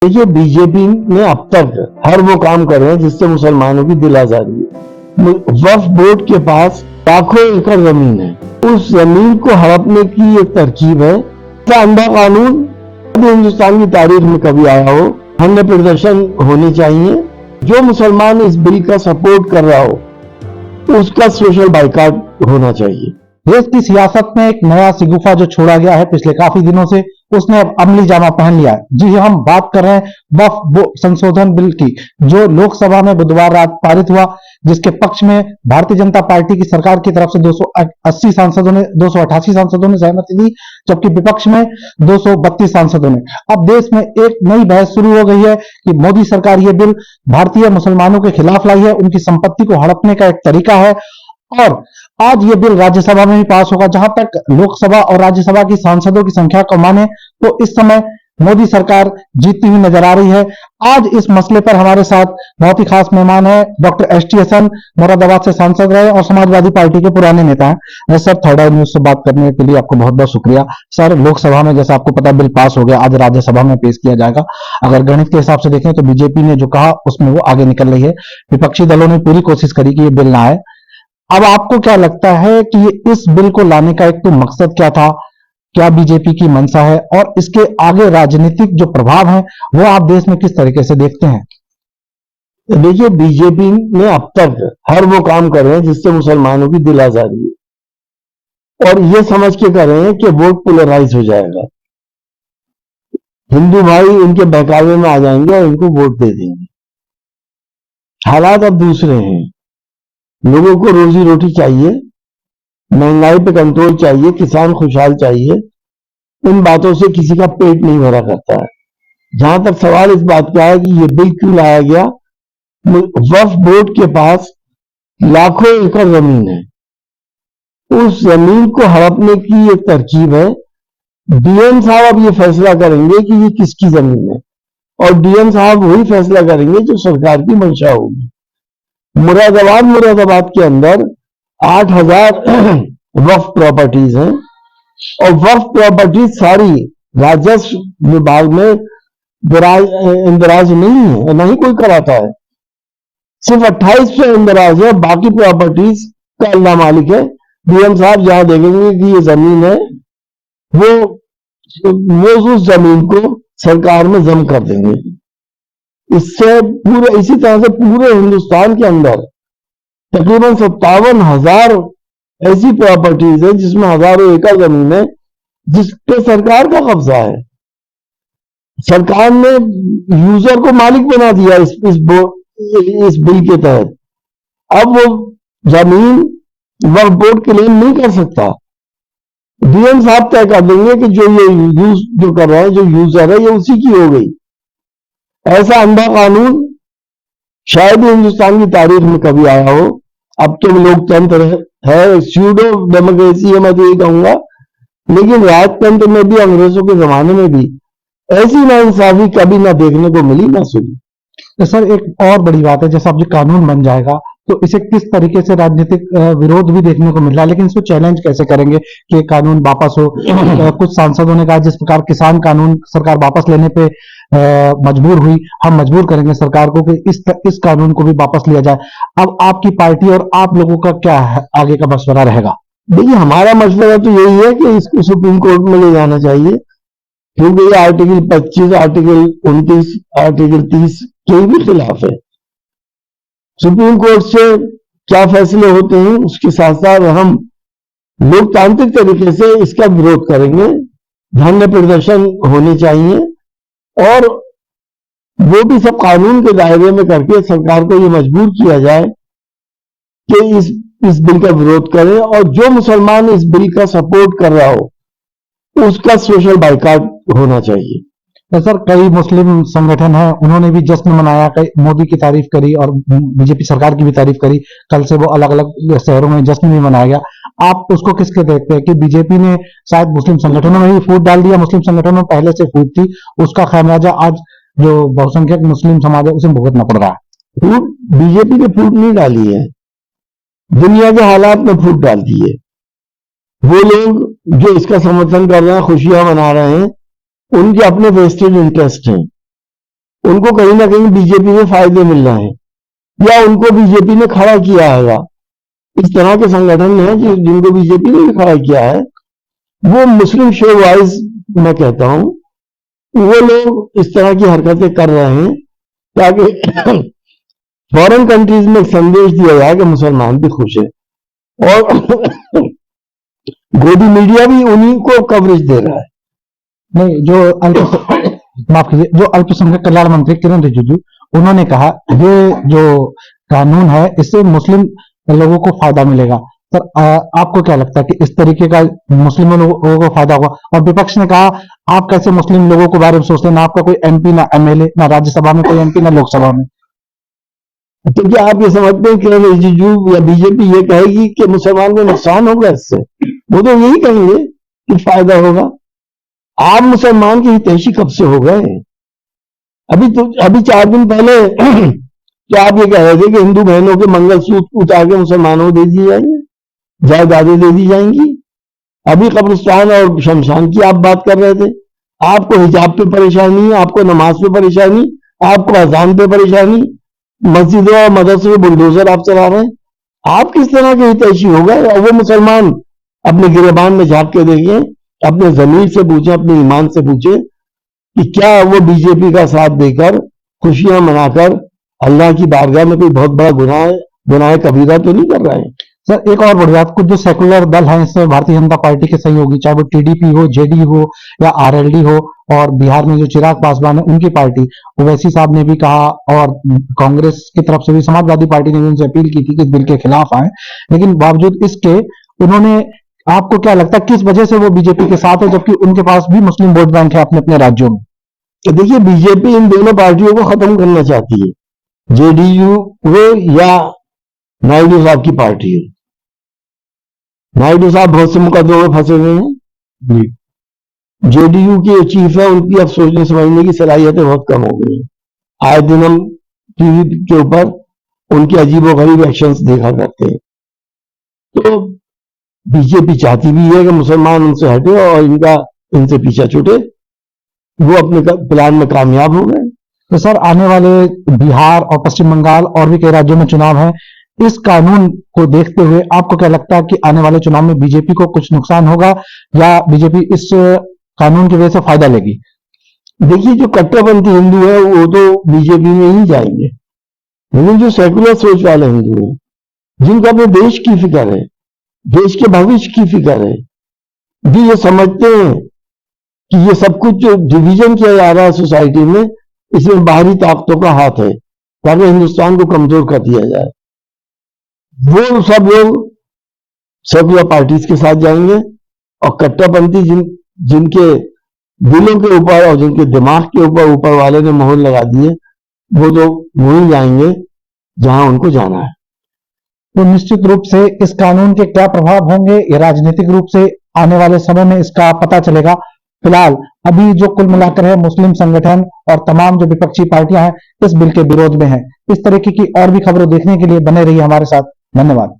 देखिए, बीजेपी ने अब तक हर वो काम करे हैं जिससे मुसलमानों की दिल आजारी है। वक्फ बोर्ड के पास लाखों एकड़ जमीन है, उस जमीन को हड़पने की एक तरकीब है। ऐसा अंधा कानून हिंदुस्तान की तारीख में कभी आया हो। धरने प्रदर्शन होने चाहिए। जो मुसलमान इस बिल का सपोर्ट कर रहा हो उसका सोशल बाइकाट होना चाहिए। देश की सियासत में एक नया सिगुफा जो छोड़ा गया है पिछले काफी दिनों से, उसने अब अमली जामा पहन लिया है। जी हम बात कर रहे हैं वक्फ संशोधन बिल की, जो लोकसभा में बुधवार रात पारित हुआ, जिसके पक्ष में भारतीय जनता पार्टी की सरकार की तरफ से 288 सांसदों ने सहमति दी, जबकि विपक्ष में 232 सांसदों ने। अब देश में एक नई बहस शुरू हो गई है कि मोदी सरकार ये बिल भारतीय मुसलमानों के खिलाफ लाई है, उनकी संपत्ति को हड़पने का एक तरीका है। और आज ये बिल राज्यसभा में भी पास होगा। जहां तक लोकसभा और राज्यसभा की सांसदों की संख्या को माने तो इस समय मोदी सरकार जीतती हुई नजर आ रही है। आज इस मसले पर हमारे साथ बहुत ही खास मेहमान है doctor S T Hasan, Moradabad से सांसद रहे और समाजवादी पार्टी के पुराने नेता हैं। सर, थर्ड आई न्यूज से बात करने के लिए आपको बहुत बहुत शुक्रिया। सर, लोकसभा में जैसा आपको पता बिल पास हो गया, आज राज्यसभा में पेश किया जाएगा। अगर गणित के हिसाब से देखें तो बीजेपी ने जो कहा उसमें वो आगे निकल रही है। विपक्षी दलों ने पूरी कोशिश करी कि ये बिल ना आए। अब आपको क्या लगता है कि इस बिल को लाने का एक तो मकसद क्या था, क्या बीजेपी की मंशा है, और इसके आगे राजनीतिक जो प्रभाव है वो आप देश में किस तरीके से देखते हैं? देखिए, बीजेपी ने अब तक हर वो काम कर रहे हैं जिससे मुसलमानों की दिल आजारी है, और ये समझ के कर रहे हैं कि वोट पोलराइज हो जाएगा, हिंदू भाई इनके बहकावे में आ जाएंगे और इनको वोट दे देंगे। हालात अब दूसरे हैं। लोगों को रोजी रोटी चाहिए, महंगाई पे कंट्रोल चाहिए, किसान खुशहाल चाहिए। इन बातों से किसी का पेट नहीं भरा करता है। जहां तक सवाल इस बात का है कि ये बिल क्यों लाया गया, वक्फ बोर्ड के पास लाखों एकड़ जमीन है, उस जमीन को हड़पने की एक तरकीब है। डीएम साहब अब ये फैसला करेंगे कि ये किसकी जमीन है, और डीएम साहब वही फैसला करेंगे जो सरकार की मंशा होगी। मुरादाबाद के अंदर 8000 वक्फ प्रॉपर्टीज हैं, और वक्फ प्रॉपर्टीज सारी राजस्व विभाग में इंदराज नहीं है, नहीं कोई कराता है। सिर्फ 28 पे इंदराज है, बाकी प्रॉपर्टीज का अल्लाह मालिक है। डीएम साहब जहां देखेंगे कि ये जमीन है, वो उस जमीन को सरकार में जम कर देंगे। इससे इसी तरह से पूरे हिंदुस्तान के अंदर तकरीबन 57,000 ऐसी प्रॉपर्टीज है जिसमें हजारों एकड़ जमीन है जिस पे सरकार का कब्जा है। सरकार ने यूजर को मालिक बना दिया इस बिल के तहत। अब वो जमीन वक्फ बोर्ड क्लेम नहीं कर सकता। डीएम साहब तय कर देंगे कि जो ये यूज जो कर रहा है, जो यूजर है, ये उसी की हो गई। ऐसा अंधा कानून शायद हिंदुस्तान की तारीख में कभी आया हो। अब तो लोकतंत्र है, स्यूडो डेमोक्रेसी है, मैं तो यही कहूंगा, लेकिन राजतंत्र में भी, अंग्रेजों के जमाने में भी ऐसी नाइंसाफी कभी ना देखने को मिली ना सुनी। तो सर, एक और बड़ी बात है, जैसा अब ये कानून बन जाएगा तो इसे किस तरीके से राजनीतिक विरोध भी देखने को मिल रहा है, लेकिन इसको चैलेंज कैसे करेंगे कि ये कानून वापस हो? कुछ सांसदों ने कहा जिस प्रकार किसान कानून सरकार वापस लेने पे मजबूर हुई, हम मजबूर करेंगे सरकार को कि इस कानून को भी वापस लिया जाए। अब आपकी पार्टी और आप लोगों का क्या है, आगे का मशवरा रहेगा? देखिए, हमारा मशवरा तो यही है कि इसको सुप्रीम कोर्ट में ले जाना चाहिए, क्योंकि ये आर्टिकल 25, आर्टिकल 29, आर्टिकल 30 के भी खिलाफ है। सुप्रीम कोर्ट से क्या फैसले होते हैं उसके साथ साथ हम लोकतांत्रिक तरीके से इसका विरोध करेंगे। धरने प्रदर्शन होने चाहिए, और वो भी सब कानून के दायरे में करके सरकार को ये मजबूर किया जाए कि इस बिल का विरोध करें, और जो मुसलमान इस बिल का सपोर्ट कर रहा हो उसका सोशल बाइकाट होना चाहिए। तो सर, कई मुस्लिम संगठन हैं, उन्होंने भी जश्न मनाया, कई मोदी की तारीफ करी और बीजेपी सरकार की भी तारीफ करी। कल से वो अलग अलग शहरों में जश्न भी मनाया गया। आप उसको किसके देखते हैं कि बीजेपी ने शायद मुस्लिम संगठनों में भी फूट डाल दिया? मुस्लिम संगठनों में पहले से फूट थी, उसका खामियाजा आज जो बहुसंख्यक मुस्लिम समाज है उसे भुगतना पड़ रहा है। फूट बीजेपी ने फूट नहीं डाली है, दुनिया के हालात में फूट डाल दी है। वो लोग जो इसका समर्थन कर रहे हैं, खुशियां मना रहे हैं, उनके अपने वेस्टेड इंटरेस्ट हैं। उनको कहीं ना कहीं बीजेपी में फायदे मिल रहे हैं या उनको बीजेपी ने खड़ा किया है। इस तरह के संगठन हैं जिनको बीजेपी ने भी खड़ा किया है, वो मुस्लिम शो वाइज मैं कहता हूं, वो लोग इस तरह की हरकतें कर रहे हैं ताकि फॉरेन कंट्रीज में एक संदेश दिया जाए कि मुसलमान भी खुश है। और गोदी मीडिया भी उन्हीं को कवरेज दे रहा है। नहीं, माफ कीजिए, जो अल्पसंख्यक कल्याण मंत्री किरण रिजिजू, उन्होंने कहा ये जो कानून है इससे मुस्लिम लोगों को फायदा मिलेगा। सर, आपको क्या लगता है कि इस तरीके का मुस्लिम लोगों को फायदा होगा? और विपक्ष ने कहा आप कैसे मुस्लिम लोगों के बारे में सोचते हैं, ना आपका कोई एमपी, ना एमएलए, ना राज्यसभा में कोई एमपी, ना लोकसभा में। तो क्या आप ये समझते हैं कि रिजिजू या बीजेपी ये कहेगी कि मुसलमान को नुकसान होगा इससे? वो तो यही कहेंगे कि फायदा होगा। आप मुसलमान के हितैषी कब से हो गए? अभी 4 दिन पहले तो आप ये कह रहे थे कि हिंदू बहनों के मंगलसूत्र उतार के मुसलमानों को दे दिए जाएंगे, जायदादें दे दी जाएंगी। अभी कब्रिस्तान और शमशान की आप बात कर रहे थे। आपको हिजाब पे परेशानी, आपको नमाज पे परेशानी, आपको अजान पे परेशानी, मस्जिदों और मदरसे में बुलडोजर आप चला रहे हैं। आप किस तरह के हितैषी हो गए? और वो मुसलमान अपने गिरेबान में झांक के देखें, अपने जमीर से पूछे, अपने ईमान से पूछे कि क्या वो बीजेपी का साथ देकर खुशियां मनाकर अल्लाह की बारगाह में कोई बहुत बड़ा गुनाह कबीरा तो नहीं कर रहे हैं? सर, एक और बड़ी बात, कुछ जो सेकुलर दल हैं इसमें भारतीय जनता पार्टी के सहयोगी, चाहे वो टीडीपी हो, जेडी हो या आरएलडी हो, और बिहार में जो चिराग पासवान है उनकी पार्टी, ओवैसी साहब ने भी कहा, और कांग्रेस की तरफ से भी समाजवादी पार्टी ने भी उनसे अपील की थी कि इस बिल के खिलाफ आए, लेकिन बावजूद इसके उन्होंने, आपको क्या लगता है किस वजह से वो बीजेपी के साथ है, जबकि उनके पास भी मुस्लिम वोट बैंक है अपने अपने राज्यों में? तो देखिए, बीजेपी इन दोनों पार्टियों को खत्म करना चाहती है, जेडीयू हो या नायडू साहब की पार्टी हो। नायडू साहब बहुत से मुकदमों में फंसे हुए हैं। जेडीयू के चीफ है, उनकी अब सोचने समझने की सलाहियतें बहुत कम हो गई हैं। आए दिन हम टीवी के ऊपर उनके अजीबोगरीब एक्शंस देखा करते हैं। तो बीजेपी चाहती भी है कि मुसलमान उनसे हटे और इनसे पीछा छूटे। वो अपने प्लान में कामयाब हो गए। तो सर, आने वाले बिहार और पश्चिम बंगाल और भी कई राज्यों में चुनाव है, इस कानून को देखते हुए आपको क्या लगता है कि आने वाले चुनाव में बीजेपी को कुछ नुकसान होगा या बीजेपी इस कानून की वजह से फायदा लेगी? देखिए, जो कट्टरपंथी हिंदू है वो तो बीजेपी में ही जाएंगे, लेकिन जो सेकुलर सोच वाले हिंदू हैं, जिनको अपने देश की फिक्र है, देश के भविष्य की फिक्र है, भी ये समझते हैं कि ये सब कुछ जो डिवीजन किया जा रहा है सोसाइटी में, इसमें बाहरी ताकतों का हाथ है ताकि हिंदुस्तान को कमजोर कर दिया जाए, वो सब लोग सेकुलर पार्टीज के साथ जाएंगे। और कट्टरपंथी जिनके दिलों के ऊपर और जिनके दिमाग के ऊपर वाले ने मोहर लगा दिए, वो तो वहीं जाएंगे जहां उनको जाना है। तो निश्चित रूप से इस कानून के क्या प्रभाव होंगे, ये राजनीतिक रूप से आने वाले समय में इसका पता चलेगा। फिलहाल अभी जो कुल मिलाकर है, मुस्लिम संगठन और तमाम जो विपक्षी पार्टियां हैं इस बिल के विरोध में हैं। इस तरीके की और भी खबरों देखने के लिए बने रहिए हमारे साथ। धन्यवाद।